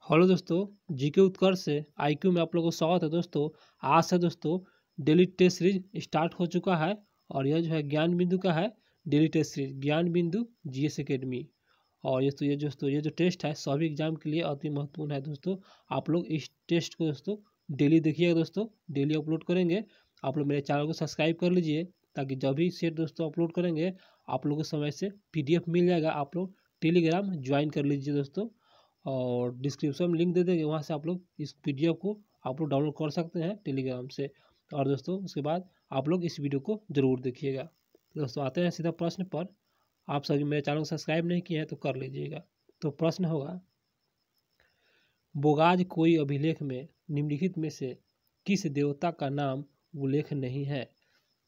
Hello दोस्तों, GK उत्कर्ष से IQ में आप लोगों को स्वागत है। दोस्तों आज से दोस्तों डेली टेस्ट सीरीज स्टार्ट हो चुका है और यह जो है ज्ञान बिंदु का है। डेली टेस्ट सीरीज ज्ञान बिंदु जीएस एकेडमी। और ये जो टेस्ट है सभी एग्जाम के लिए अति महत्वपूर्ण है। दोस्तों आप लोग इस टेस्ट को दोस्तों डेली देखिएगा। दोस्तों डेली अपलोड करेंगे। आप लोग मेरे चैनल को सब्सक्राइब कर लीजिए ताकि जब भी सेट दोस्तों अपलोड करेंगे आप लोगों को समय से PDF मिल जाएगा। आप लोग टेलीग्राम ज्वाइन कर लीजिए दोस्तों, और डिस्क्रिप्शन में लिंक दे देंगे, वहाँ से आप लोग इस PDF को आप लोग डाउनलोड कर सकते हैं टेलीग्राम से। और दोस्तों उसके बाद आप लोग इस वीडियो को ज़रूर देखिएगा। दोस्तों आते हैं सीधा प्रश्न पर। आप सभी मेरे चैनल को सब्सक्राइब नहीं किए हैं तो कर लीजिएगा। तो प्रश्न होगा, बोगाज कोई अभिलेख में निम्नलिखित में से किस देवता का नाम उल्लेख नहीं है?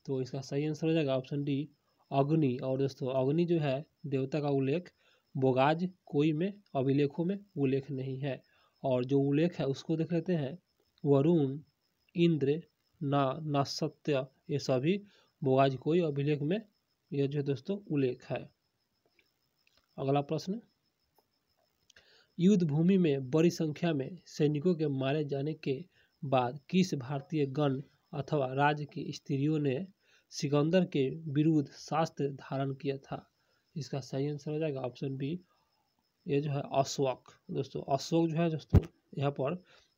तो इसका सही आंसर हो जाएगा ऑप्शन डी, अग्नि। और दोस्तों अग्नि जो है देवता का उल्लेख बोगाज कोई में अभिलेखों में उल्लेख नहीं है। और जो उल्लेख है उसको देख लेते हैं। वरुण, इंद्र, नक्षत्र, ये सभी बोगाज कोई अभिलेख में यह जो है दोस्तों उल्लेख है। अगला प्रश्न, युद्ध भूमि में बड़ी संख्या में सैनिकों के मारे जाने के बाद किस भारतीय गण अथवा राज्य की स्त्रियों ने सिकंदर के विरुद्ध शास्त्र धारण किया था? इसका सही आंसर हो जाएगा ऑप्शन बी, ये जो है अशोक। दोस्तों अशोक जो है दोस्तों यहाँ पर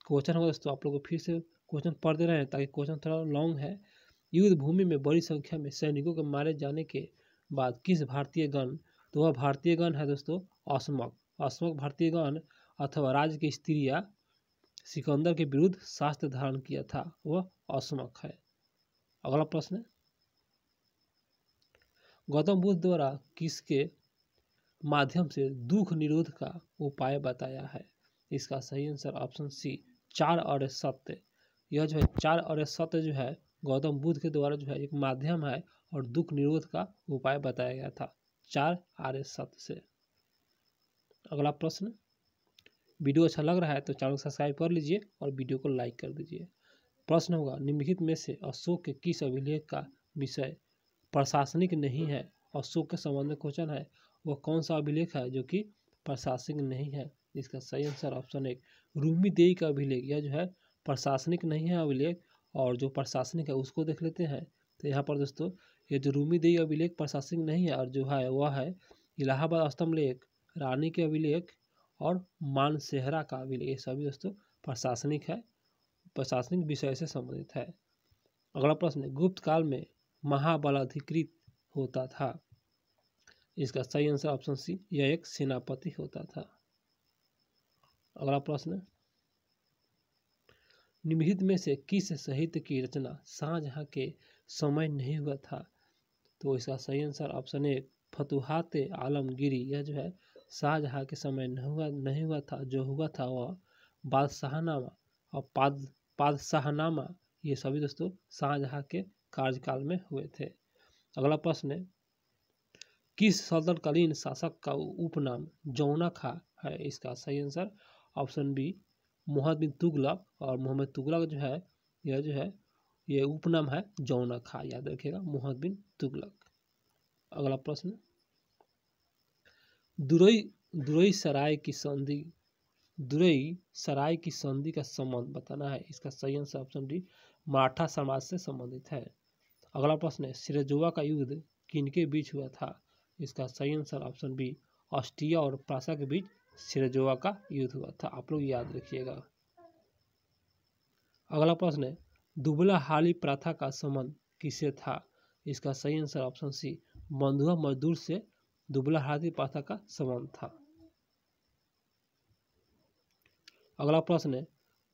क्वेश्चन होगा। दोस्तों आप लोग को फिर से क्वेश्चन पढ़ दे रहे हैं ताकि क्वेश्चन थोड़ा लॉन्ग है। युद्ध भूमि में बड़ी संख्या में सैनिकों के मारे जाने के बाद किस भारतीय गण, तो वह भारतीय गण है दोस्तों अशोक। अशोक भारतीय गण अथवा राज्य की स्त्रियां सिकंदर के विरुद्ध शास्त्र धारण किया था, वह अशोक है। अगला प्रश्न, गौतम बुद्ध द्वारा किसके माध्यम से दुख निरोध का उपाय बताया है? इसका सही आंसर ऑप्शन सी, 4 आर्य सत्य। यह जो है 4 आर्य सत्य जो है गौतम बुद्ध के द्वारा जो है एक माध्यम है और दुख निरोध का उपाय बताया गया था 4 आर्य सत्य से। अगला प्रश्न, वीडियो अच्छा लग रहा है तो चैनल को सब्सक्राइब कर लीजिए और वीडियो को लाइक कर दीजिए। प्रश्न होगा, निम्नलिखित में से अशोक के किस अभिलेख का विषय प्रशासनिक नहीं है? अशोक के संबंध में क्वेश्चन है, वह कौन सा अभिलेख है जो कि प्रशासनिक नहीं है? इसका सही आंसर ऑप्शन एक, रूमी देवी का अभिलेख। यह जो है प्रशासनिक नहीं है अभिलेख, और जो प्रशासनिक है उसको देख लेते हैं। तो यहाँ पर दोस्तों ये जो रूमी देवी अभिलेख प्रशासनिक नहीं है, और जो है वह है इलाहाबाद स्तंभ लेख, रानी के अभिलेख और मानसेहरा का अभिलेख। ये सभी दोस्तों प्रशासनिक है, प्रशासनिक विषय से संबंधित है। अगला प्रश्न, गुप्त काल में महाबलाधिकृत होता था? इसका सही आंसर ऑप्शन सी, यह एक सेनापति होता था। अगला प्रश्न, निम्नलिखित में से किस साहित्य की रचना शाहजहां के समय नहीं हुआ था? तो इसका सही आंसर ऑप्शन एक, फतुहात आलमगीरी। यह जो है शाहजहां के समय नहीं हुआ था। जो हुआ था वह बादशाहनामा और पादशाहनामा, ये सभी दोस्तों शाहजहां के कार्यकाल में हुए थे। अगला प्रश्न, किस सल्तनकालीन शासक का उपनाम जौना खा है? इसका सही आंसर ऑप्शन बी, मोहम्मद बिन तुगलक। और मोहम्मद तुगलक जो है यह जो है ये उपनाम है जौना खा, याद रखिएगा मोहम्मद बिन तुगलक। अगला प्रश्न, दुरई सराय की संधि का संबंध बताना है। इसका सही आंसर ऑप्शन डी, मराठा समाज से संबंधित है। अगला प्रश्न है, सिराजुआ का युद्ध किनके बीच हुआ था? इसका सही आंसर ऑप्शन बी, ऑस्ट्रिया और प्रासा के बीच सिराजुआ का युद्ध हुआ था। आप लोग याद रखिएगा। अगला प्रश्न है, दुबला हाली प्रथा का संबंध किससे था? इसका सही आंसर ऑप्शन सी, बंधुआ मजदूर से दुबला हाली प्रथा का संबंध था। अगला प्रश्न है,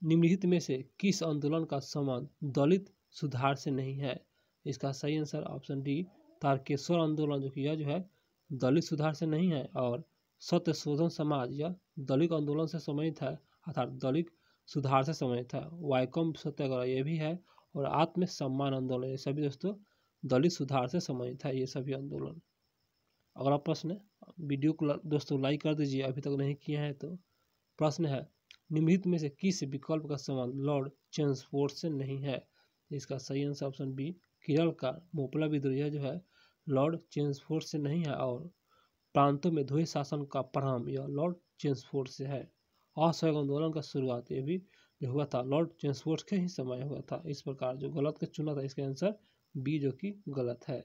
निम्नलिखित में से किस आंदोलन का संबंध दलित सुधार से नहीं है? इसका सही आंसर ऑप्शन डी, तारकेश्वर आंदोलन, जो कि यह जो है दलित सुधार से नहीं है। और सत्य शोधन समाज यह दलित आंदोलन से संबंधित है, अर्थात दलित सुधार से संबंधित है। वाइकम सत्याग्रह ये भी है, और आत्म सम्मान आंदोलन, ये सभी दोस्तों दलित सुधार से संबंधित है, ये सभी आंदोलन। अगला प्रश्न है, वीडियो को दोस्तों लाइक कर दीजिए अभी तक नहीं किए हैं तो। प्रश्न है, निम्नलिखित में से किस विकल्प का संबंध लॉर्ड चेम्सफोर्ड से नहीं है? इसका सही आंसर ऑप्शन बी, केरल का मोपला विद्रोह जो है लॉर्ड चेम्सफोर्ड से नहीं है। और प्रांतों में द्वैत शासन का प्रारंभ यह लॉर्ड चेम्सफोर्ड से है। असहयोग आंदोलन का शुरुआत ये भी जो हुआ था लॉर्ड चेम्सफोर्ड के ही समय हुआ था। इस प्रकार जो गलत का चुना था इसका आंसर बी जो कि गलत है।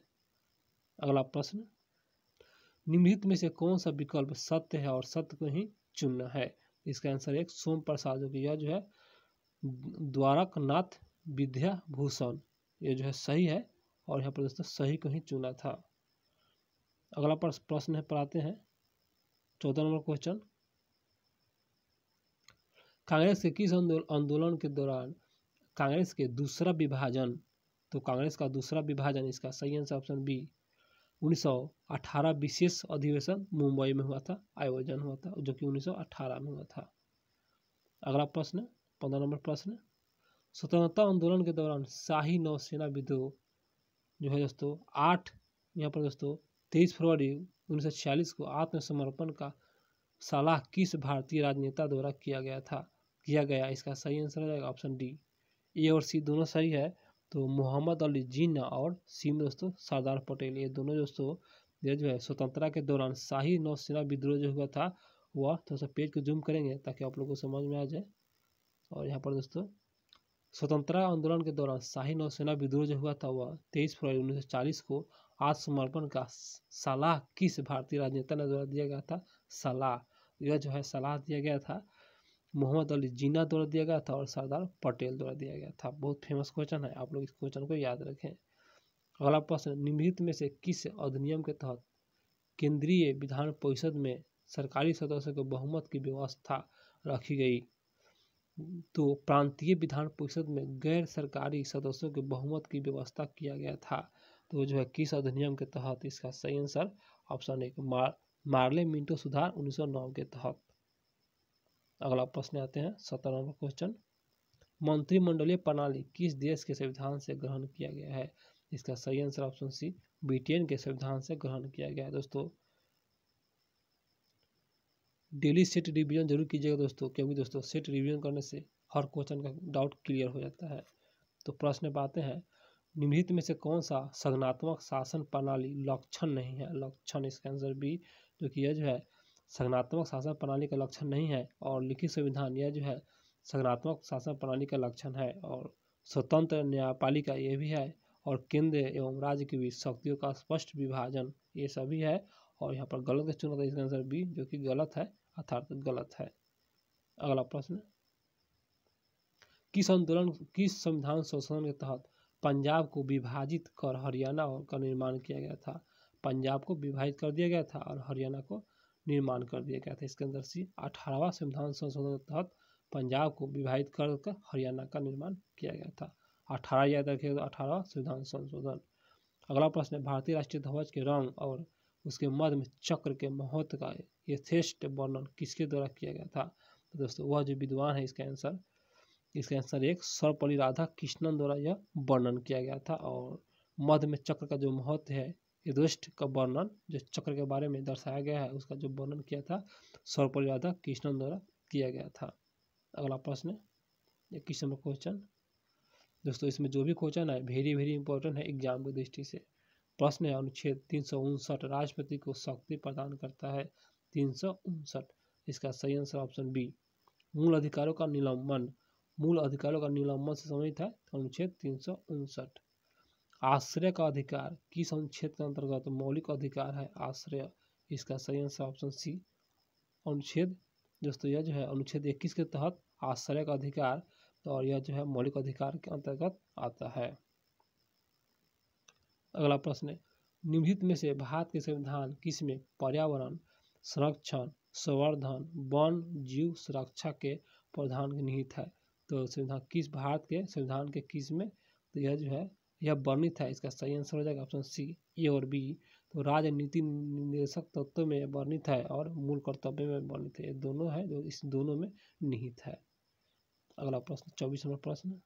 अगला प्रश्न, निम्नलिखित में से कौन सा विकल्प सत्य है और सत्य को ही चुनना है। इसका आंसर एक सोम प्रसाद जो कि यह जो है द्वारकनाथ विद्याभूषण ये जो है सही है और यहाँ पर दोस्तों सही को ही चुना था। अगला प्रश्न है पढ़ाते हैं 14 नंबर क्वेश्चन, कांग्रेस के किस आंदोलन के दौरान कांग्रेस के दूसरा विभाजन, तो कांग्रेस का दूसरा विभाजन इसका सही आंसर ऑप्शन बी 1918 विशेष अधिवेशन मुंबई में हुआ था, आयोजन हुआ था जो कि 1918 में हुआ था। अगला प्रश्न 15 नंबर प्रश्न, स्वतंत्रता आंदोलन के दौरान शाही नौसेना विद्रोह जो है दोस्तों 8 यहाँ पर दोस्तों 23 फरवरी 1946 को आत्मसमर्पण का सलाह किस भारतीय राजनेता द्वारा किया गया। इसका सही आंसर हो जाएगा ऑप्शन डी। ए और सी दोनों सही है। तो मोहम्मद अली जिन्ना और सी में दोस्तों सरदार पटेल ये दोनों दोस्तों ये जो है स्वतंत्रता के दौरान शाही नौसेना विद्रोह जो हुआ था वह थोड़ा सा पेज को जूम करेंगे ताकि आप लोगों को समझ में आ जाए। और यहाँ पर दोस्तों स्वतंत्रता आंदोलन के दौरान शाही नौसेना विद्रोह जो हुआ था वह 23 फरवरी 1940 को आत्मसमर्पण का सलाह किस भारतीय राजनेता ने द्वारा दिया गया था। सलाह यह जो है सलाह दिया गया था मोहम्मद अली जिन्ना द्वारा दिया गया था और सरदार पटेल द्वारा दिया गया था। बहुत फेमस क्वेश्चन है, आप लोग इस क्वेश्चन को याद रखें। अगला प्रश्न, निम्नलिखित में से किस अधिनियम के तहत केंद्रीय विधान परिषद में सरकारी सदस्यों के बहुमत की व्यवस्था रखी गई। तो प्रांतीय विधान परिषद में गैर सरकारी सदस्यों के बहुमत की व्यवस्था किया गया था। तो जो है किस अधिनियम के तहत, इसका सही आंसर ऑप्शन एक मार्ले मिंटो सुधार 1909 के तहत। अगला प्रश्न आते हैं 17 नंबर क्वेश्चन, मंत्रिमंडलीय प्रणाली किस देश के संविधान से ग्रहण किया गया है। इसका सही आंसर ऑप्शन सी ब्रिटेन के संविधान से ग्रहण किया गया है। दोस्तों डेली सेट रिवीजन जरूर कीजिएगा दोस्तों, क्योंकि दोस्तों सेट रिवीजन करने से हर क्वेश्चन का डाउट क्लियर हो जाता है। तो प्रश्न पाते हैं, निम्नलिखित में से कौन सा संज्ञानात्मक शासन प्रणाली लक्षण नहीं है। लक्षण इसका आंसर बी जो कि यह जो है संज्ञानात्मक शासन प्रणाली का लक्षण नहीं है और लिखित संविधान यह जो है संज्ञानात्मक शासन प्रणाली का लक्षण है और स्वतंत्र न्यायपालिका ये भी है और केंद्र एवं राज्य के बीच शक्तियों का स्पष्ट विभाजन ये सभी है। और यहाँ पर गलत का चुना था, इसका आंसर बी जो कि गलत है अर्थात गलत है। अगला प्रश्न, किस संविधान संशोधन के तहत पंजाब को विभाजित कर हरियाणा का निर्माण किया गया था। पंजाब को विभाजित कर दिया गया था और हरियाणा को निर्माण कर दिया गया था। इसके अंदर सी 18वां संविधान संशोधन के तहत पंजाब को विभाजित कर हरियाणा का निर्माण किया गया था। 18 याद रखिएगा, 18वां संविधान संशोधन। अगला प्रश्न है, भारतीय राष्ट्रीय ध्वज के रंग और उसके मध्य में चक्र के महत्व का यथेष्ट वर्णन किसके द्वारा किया गया था। तो दोस्तों वह जो विद्वान है इसका आंसर एक सर्वपल्ली राधाकृष्णन द्वारा यह वर्णन किया गया था। और मध्य में चक्र का जो महत्व है यथेष्ट का वर्णन जो चक्र के बारे में दर्शाया गया है उसका जो वर्णन किया था सर्वपल्ली राधाकृष्णन द्वारा किया गया था। अगला प्रश्न 21 नंबर क्वेश्चन। दोस्तों इसमें जो भी क्वेश्चन है वेरी वेरी इंपॉर्टेंट है एग्जाम की दृष्टि से। प्रश्न है, अनुच्छेद 359 राष्ट्रपति को शक्ति प्रदान करता है। 359 इसका सही आंसर ऑप्शन बी मूल अधिकारों का निलंबन से संबंधित है अनुच्छेद 359। आश्रय का अधिकार किस अनुच्छेद के अंतर्गत मौलिक अधिकार है। आश्रय इसका सही आंसर ऑप्शन सी अनुच्छेद दोस्तों यह जो है अनुच्छेद 21 के तहत आश्रय का अधिकार और यह जो है मौलिक अधिकार के अंतर्गत आता है। अगला प्रश्न, निम्नलिखित में से भारत के संविधान किसमें पर्यावरण संरक्षण संवर्धन वन जीव सुरक्षा के प्रावधान निहित है। तो संविधान किस भारत के संविधान के किस में, तो यह जो है यह वर्णित है। इसका सही आंसर हो जाएगा ऑप्शन सी ए और बी। तो राजनीति निर्देशक तत्व में वर्णित है और मूल कर्तव्य में वर्णित है, ये दोनों है जो इस दोनों में निहित है। अगला प्रश्न 24 नंबर प्रश्न,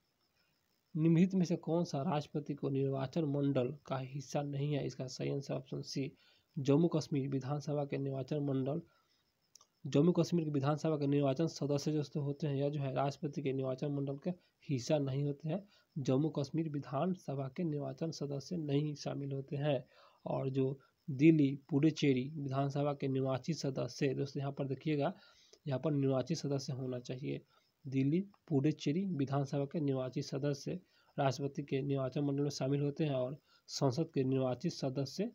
निम्नलिखित में से कौन सा राष्ट्रपति को निर्वाचन मंडल का हिस्सा नहीं है। इसका सही answer option C Jammu Kashmir विधानसभा के निर्वाचन मंडल जम्मू कश्मीर के विधानसभा के निर्वाचन सदस्य जो होते हैं यह जो है राष्ट्रपति के निर्वाचन मंडल के हिस्सा नहीं होते हैं। जम्मू कश्मीर विधानसभा के निर्वाचन सदस्य नहीं शामिल होते हैं। और जो दिल्ली पुडुचेरी विधानसभा के निर्वाचित सदस्य दोस्तों यहाँ पर देखिएगा यहाँ पर निर्वाचित सदस्य होना चाहिए। दिल्ली पुडुचेरी विधानसभा के निर्वाचित सदस्य राष्ट्रपति के निर्वाचन मंडल में शामिल होते हैं और संसद के निर्वाचित सदस्य,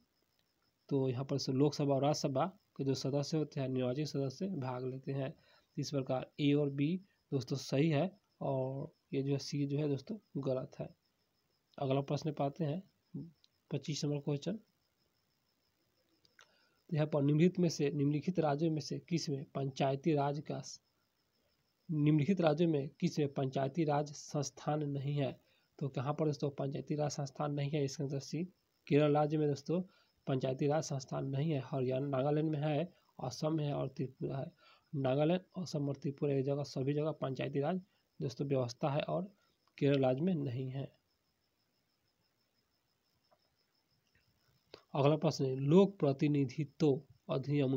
तो यहाँ पर लोकसभा और राज्यसभा के जो सदस्य होते हैं निर्वाचित सदस्य भाग लेते हैं। इस प्रकार ए और बी दोस्तों सही है और ये जो सी जो है दोस्तों गलत है। अगला प्रश्न पाते हैं 25 नंबर क्वेश्चन। यहाँ पर निम्नलिखित राज्यों में से किस में पंचायती राज संस्थान नहीं है? तो कहाँ पर दोस्तों पंचायती राज संस्थान नहीं है? इसका आंसर सी केरल राज्य में दोस्तों पंचायती राज संस्थान नहीं है। हरियाणा नागालैंड में है, असम में है और त्रिपुरा है। नागालैंड, असम और त्रिपुरा एक जगह सभी जगह पंचायती राज दोस्तों व्यवस्था है और केरल राज्य में नहीं है। अगला प्रश्न है लोक प्रतिनिधित्व अधिनियम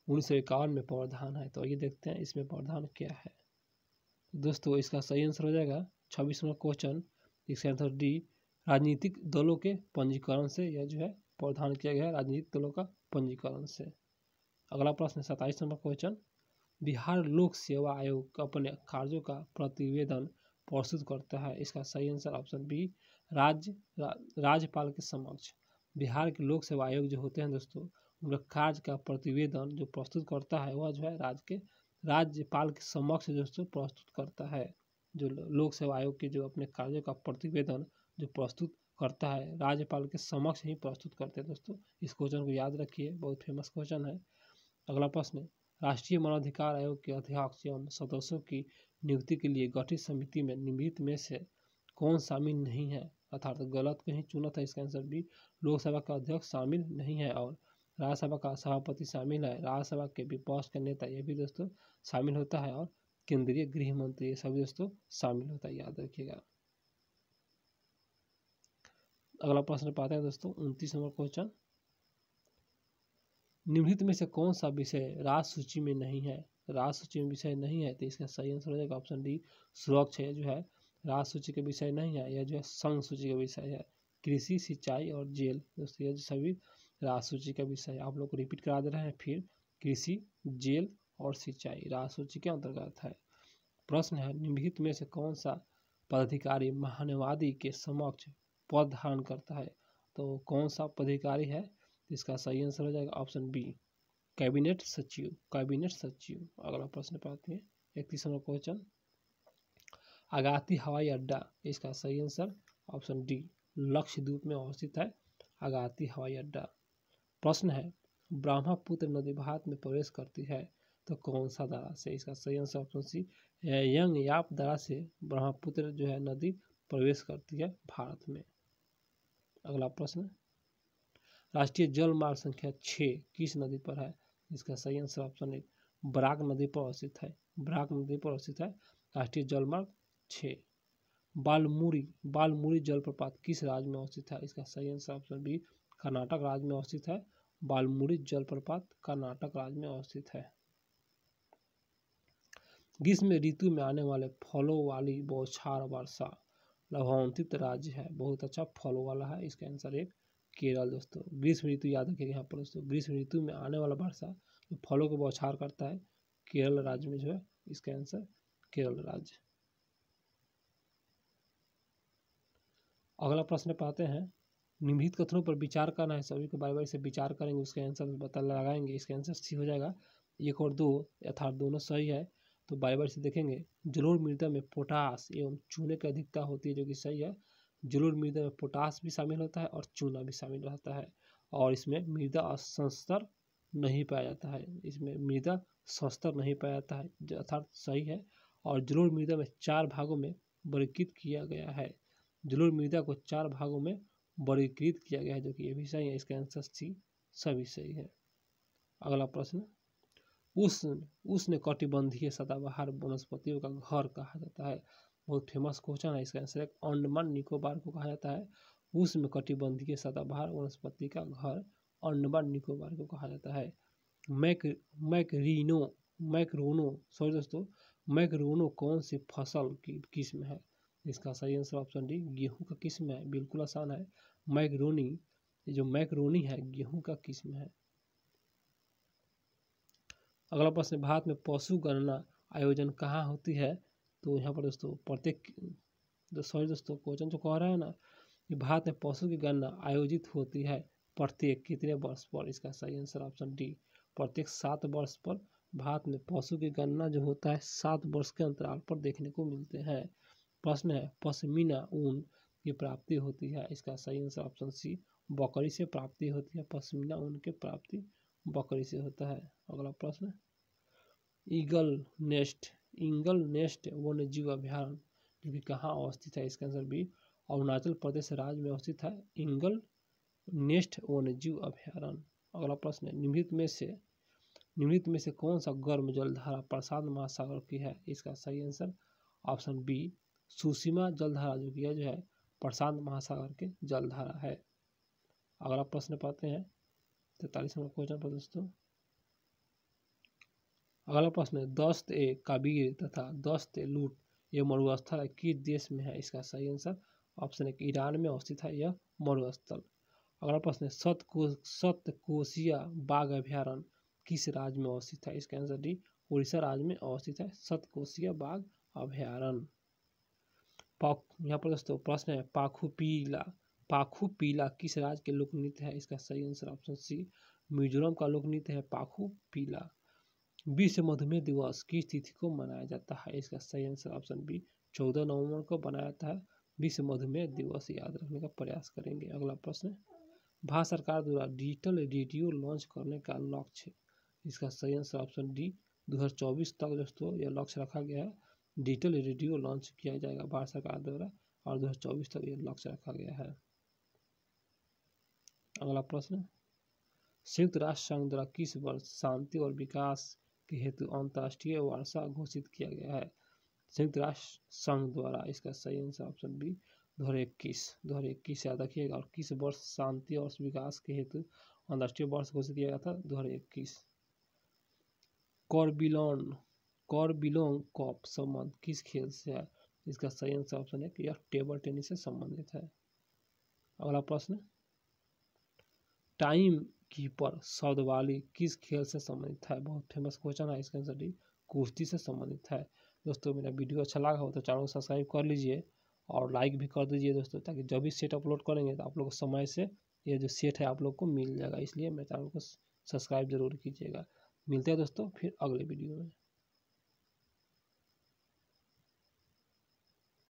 1951 में प्रावधान है, तो ये देखते हैं इसमें प्रावधान क्या है। दोस्तों इसका सही आंसर हो जाएगा 26 नंबर क्वेश्चन, इसका आंसर डी राजनीतिक दलों के पंजीकरण से यह जो है प्रावधान किया गया है, राजनीतिक दलों का पंजीकरण से। अगला प्रश्न 27 नंबर क्वेश्चन, बिहार लोक सेवा आयोग अपने कार्यों का प्रतिवेदन प्रस्तुत करता है, इसका सही आंसर ऑप्शन बी राज्यपाल के समक्ष। बिहार के लोक सेवा आयोग जो होते हैं दोस्तों उनका कार्य का प्रतिवेदन जो प्रस्तुत करता है वह जो है राज्यपाल के समक्ष दोस्तों प्रस्तुत करता है। जो लोक सेवा आयोग के जो अपने कार्यों का प्रतिवेदन जो प्रस्तुत करता है राज्यपाल के समक्ष ही प्रस्तुत करते हैं दोस्तों। इस क्वेश्चन को याद रखिए, बहुत फेमस क्वेश्चन है। अगला प्रश्न, राष्ट्रीय मानवाधिकार आयोग के अध्यक्ष एवं सदस्यों की नियुक्ति के लिए गठित समिति में निम्नलिखित में से कौन शामिल नहीं है? अर्थात गलत कहीं चुना था, इसका आंसर बी लोकसभा का अध्यक्ष शामिल नहीं है और राज्यसभा का सभापति शामिल है, राज्यसभा के विपक्ष का नेता ये भी दोस्तों शामिल होता है और केंद्रीय गृह मंत्री ये सभी दोस्तों शामिल होता है, याद रखिएगा। अगला प्रश्न पाते हैं दोस्तों 29 नंबर क्वेश्चन, निम्नलिखित में से कौन सा विषय राज सूची में नहीं है? राज सूची में विषय नहीं है तो इसका सही आंसर हो जाएगा ऑप्शन डी सुरक्षा जो है राज सूची के विषय नहीं है, यह जो है संघ सूची का विषय है। कृषि, सिंचाई और जेल दोस्तों ये सभी राज सूची का विषय है। आप लोग को रिपीट करा दे रहे हैं फिर, कृषि, जेल और सिंचाई राज सूची के अंतर्गत है। प्रश्न है निम्नलिखित में से कौन सा पदाधिकारी महान्यवादी के समक्ष पद धारण करता है? तो कौन सा पदाधिकारी है? इसका सही आंसर हो जाएगा ऑप्शन बी कैबिनेट सचिव। अगला प्रश्न पाते हैं 31 नंबर क्वेश्चन, आगाती हवाई अड्डा इसका सही आंसर ऑप्शन डी लक्षद्वीप में अवस्थित है आगाती हवाई अड्डा। प्रश्न है ब्रह्मपुत्र नदी भारत में प्रवेश करती है तो कौन सा दरा से? इसका सही आंसर ऑप्शन सी यंगयाप दरा से ब्रह्मपुत्र जो है नदी प्रवेश करती है भारत में। अगला प्रश्न, राष्ट्रीय जल मार्ग संख्या 6 किस नदी पर है? इसका सही आंसर ऑप्शन ए बराक नदी पर अवस्थित है राष्ट्रीय जल मार्ग 6। बालमुरी जलप्रपात किस राज्य में अवस्थित है? इसका सही आंसर ऑप्शन बी कर्नाटक राज्य में अवस्थित है। बालमुरी जलप्रपात कर्नाटक राज्य में अवस्थित है। ग्रीष्म ऋतु में आने वाले फलों वाली बौछार वर्षा लाभान्वित राज्य है, बहुत अच्छा फलों वाला है, इसका आंसर एक केरल दोस्तों। ग्रीष्म ऋतु याद रखिएगा यहाँ पर दोस्तों, ग्रीष्म ऋतु में आने वाला वर्षा जो फलों को बौछार करता है केरल राज्य में जो है, इसका आंसर केरल राज्य। अगला प्रश्न पाते हैं, निम्नलिखित कथनों पर विचार करना है, सभी को बारी बारी से विचार करेंगे, उसके आंसर पता लगाएंगे। इसका आंसर सी हो जाएगा 1 और 2 अर्थात दोनों सही है, तो बारी बारी से देखेंगे। जलोढ़ मृदा में पोटास एवं चूने की अधिकता होती है जो कि सही है। जलोढ़ मृदा में पोटास भी शामिल होता है और चूना भी शामिल रहता है और इसमें मृदा संस्तर नहीं पाया जाता है, इसमें मृदा संस्तर नहीं पाया जाता है अर्थात सही है। और जलोढ़ मृदा में 4 भागों में वर्गीकृत किया गया है, जलोढ़ मृदा को 4 भागों में वर्गीकृत किया गया है जो कि ये भी सही है, इसका आंसर सी सभी सही है। अगला प्रश्न, उष्ण कटिबंधीय सदाबहार वनस्पतियों का घर कहा जाता है, बहुत फेमस क्वेश्चन है, इसका आंसर अंडमान निकोबार को कहा जाता है। उष्ण कटिबंधीय सदाबहार वनस्पति का घर अंडमान निकोबार को कहा जाता है। मैक्रोनो कौन सी फसल की किस्म है? इसका सही आंसर ऑप्शन डी गेहूं का किस्म है, बिल्कुल आसान है। मैक्रोनी है गेहूं का किस्म है। अगला प्रश्न, भारत में पशु गणना आयोजन कहाँ होती है? तो यहाँ पर दोस्तों दोस्तों क्वेश्चन जो कह रहा है ना कि भारत में पशु की गणना आयोजित होती है प्रत्येक कितने वर्ष पर? इसका सही आंसर ऑप्शन डी, प्रत्येक 7 वर्ष पर भारत में पशु की गणना जो होता है 7 वर्ष के अंतराल पर देखने को मिलते हैं। प्रश्न है, पश्मीना ऊन की प्राप्ति होती है? इसका सही आंसर ऑप्शन सी, बकरी से प्राप्ति होती है। पश्मीना ऊन की प्राप्ति बकरी से होता है। अगला प्रश्न, ईगल नेस्ट वन्य जीव अभ्यारण्य जो कि कहाँ अवस्थित है? इसका आंसर बी, अरुणाचल प्रदेश राज्य में अवस्थित है ईगल नेस्ट वन्य जीव अभ्यारण्य। अगला प्रश्न है, निम्नलिखित में से कौन सा गर्म जलधारा प्रशांत महासागर की है? इसका सही आंसर ऑप्शन बी, सुषमा जलधारा जो कि जो है प्रशांत महासागर के जलधारा है। अगला प्रश्न पढ़ते हैं 43 नंबर क्वेश्चन पर दोस्तों। अगला प्रश्न है, दस्त ए काबीर तथा दस्त ए लूट यह मरुस्थल किस देश में है? इसका सही आंसर ऑप्शन है ईरान में अवस्थित है यह मरुस्थल। अगला प्रश्न है, सप्तकोशिया बाघ अभ्यारण्य किस राज्य में अवस्थित है? इसका आंसर डी, उड़ीसा राज्य में अवस्थित है सप्तकोशिया बाघ अभ्यारण्य। यहाँ पर दोस्तों प्रश्न है, पाखू पीला किस राज्य के लोक नृत्य है? इसका सही आंसर ऑप्शन सी, मिजोरम का लोक नृत्य है पाखू पीला। विश्व मधुमेह दिवस किस तिथि को मनाया जाता है? इसका सही आंसर ऑप्शन बी, 14 नवंबर को मनाया जाता है विश्व मधुमेह दिवस, याद रखने का प्रयास करेंगे। अगला प्रश्न, भारत सरकार द्वारा डिजिटल रेडियो लॉन्च करने का लक्ष्य? इसका सही आंसर ऑप्शन डी, 2024 तक दोस्तों यह लक्ष्य रखा गया है, डिजिटल रेडियो लॉन्च किया जाएगा भारत सरकार द्वारा और 2024 तक यह लक्ष्य रखा गया है। अगला प्रश्न, संयुक्त राष्ट्र संघ द्वारा किस वर्ष शांति और विकास के हेतु अंतर्राष्ट्रीय वर्षा घोषित किया गया है? संयुक्त राष्ट्र संघ द्वारा, इसका सही आंसर ऑप्शन बी, 2021 याद रखिएगा। और किस वर्ष शांति और विकास के हेतु अंतर्राष्ट्रीय वर्ष घोषित किया गया था? 2021। कॉर्बिलोन कप संबंध किस खेल से है? इसका सही आंसर ऑप्शन है कि यह टेबल टेनिस से संबंधित है। अगला प्रश्न, टाइम कीपर शब्दावली किस खेल से संबंधित है? बहुत फेमस क्वेश्चन है, इसका आंसर डी, कुश्ती से संबंधित है। दोस्तों मेरा वीडियो अच्छा लगा हो तो चैनल को सब्सक्राइब कर लीजिए और लाइक भी कर दीजिए दोस्तों, ताकि जब भी सेट अपलोड करेंगे तो आप लोग को समय से ये जो सेट है आप लोग को मिल जाएगा। इसलिए मेरे चैनल को सब्सक्राइब जरूर कीजिएगा। मिलते हैं दोस्तों फिर अगले वीडियो में।